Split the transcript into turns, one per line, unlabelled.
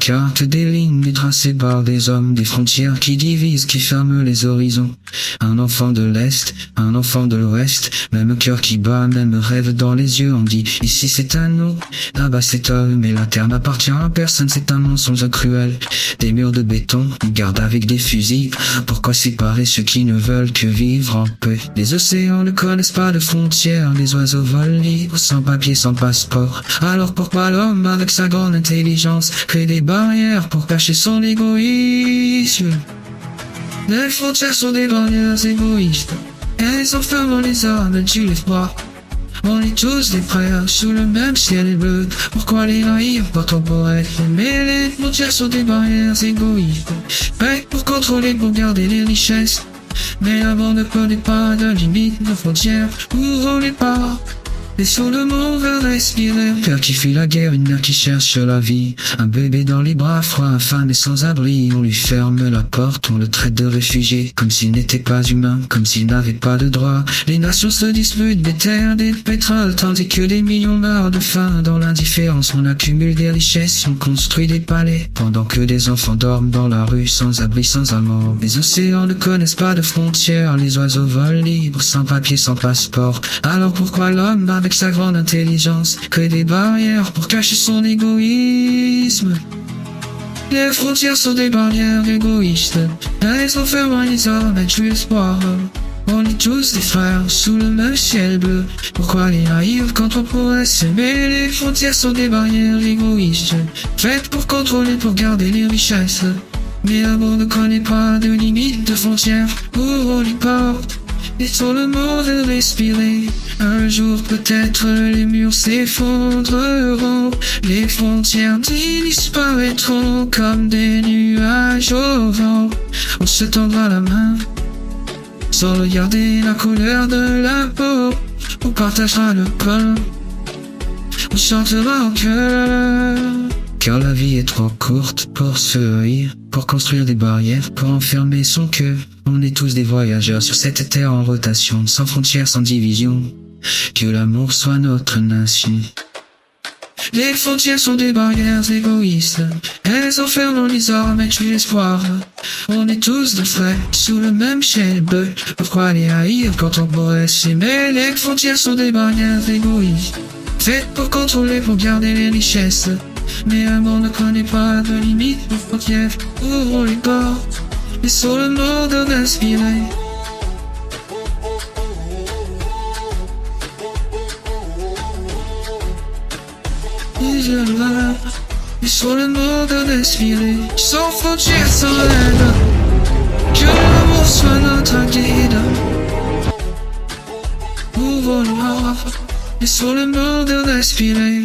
carte des lignes tracées par des hommes, des frontières qui divisent, qui ferment les horizons. Un enfant de l'Est, un enfant de l'Ouest, même cœur qui bat, même rêve dans les yeux. On dit, ici c'est à nous, là-bas c'est à eux, mais la terre n'appartient à personne, c'est un mensonge cruel. Des murs de béton, ils gardent avec des fusils. Pourquoi séparer ceux qui ne veulent que vivre en paix? Les océans ne connaissent pas de frontières, les oiseaux volent libres, sans papier, sans passeport. Alors pourquoi l'homme, avec sa grande intelligence, crée des barrières pour cacher son égoïsme? Les frontières sont des barrières égoïstes, elles enferment les armes, elles tuent les froids. On est tous des frères sous le même ciel bleu. Pourquoi les naïfs pourtant pour être aimés? Les frontières sont des barrières égoïstes, faites pour contrôler, pour garder les richesses. Mais l'amour ne connaît pas de limites, de frontières, vous roulez pas. Laissons le monde veut respirer. Un père qui fuit la guerre, une mère qui cherche la vie. Un bébé dans les bras froids, infâme et sans abri. On lui ferme la porte, on le traite de réfugié. Comme s'il n'était pas humain, comme s'il n'avait pas de droit. Les nations se disputent des terres, des pétroles, tandis que des millions meurent de faim. Dans l'indifférence, on accumule des richesses, on construit des palais. Pendant que des enfants dorment dans la rue, sans abri, sans amour. Les océans ne connaissent pas de frontières, les oiseaux volent libres, sans papier, sans passeport. Alors pourquoi l'homme, avec sa grande intelligence, crée des barrières pour cacher son égoïsme? Les frontières sont des barrières égoïstes, elles enferment les hommes, elles tuent l'espoir. On est tous des frères sous le même ciel bleu. Pourquoi les naïfs quand on pourrait s'aimer? Les frontières sont des barrières égoïstes, faites pour contrôler, pour garder les richesses. Mais l'amour ne connaît pas de limites, de frontières, ouvrons les portes. Laissons le monde respirer. Un jour peut-être les murs s'effondreront, les frontières disparaîtront comme des nuages au vent. On se tendra la main sans regarder la couleur de la peau. On partagera le pain, on chantera en chœur. Car la vie est trop courte pour se haïr, pour construire des barrières, pour enfermer son cœur. On est tous des voyageurs sur cette terre en rotation, sans frontières, sans division. Que l'amour soit notre nation. Les frontières sont des barrières égoïstes, elles enferment les armes et tuent l'espoir. On est tous des frères sous le même ciel bleu. Pourquoi les haïr quand on pourrait s'aimer? Les frontières sont des barrières égoïstes, faites pour contrôler, pour garder les richesses. Mais l'amour ne connaît pas de limites, de frontières, ouvrons les portes, laissons le monde respirer. Laissons le monde respirer, sans frontières, sans aide. Que l'amour soit notre guide. Ouvrons les portes, laissons le monde respirer.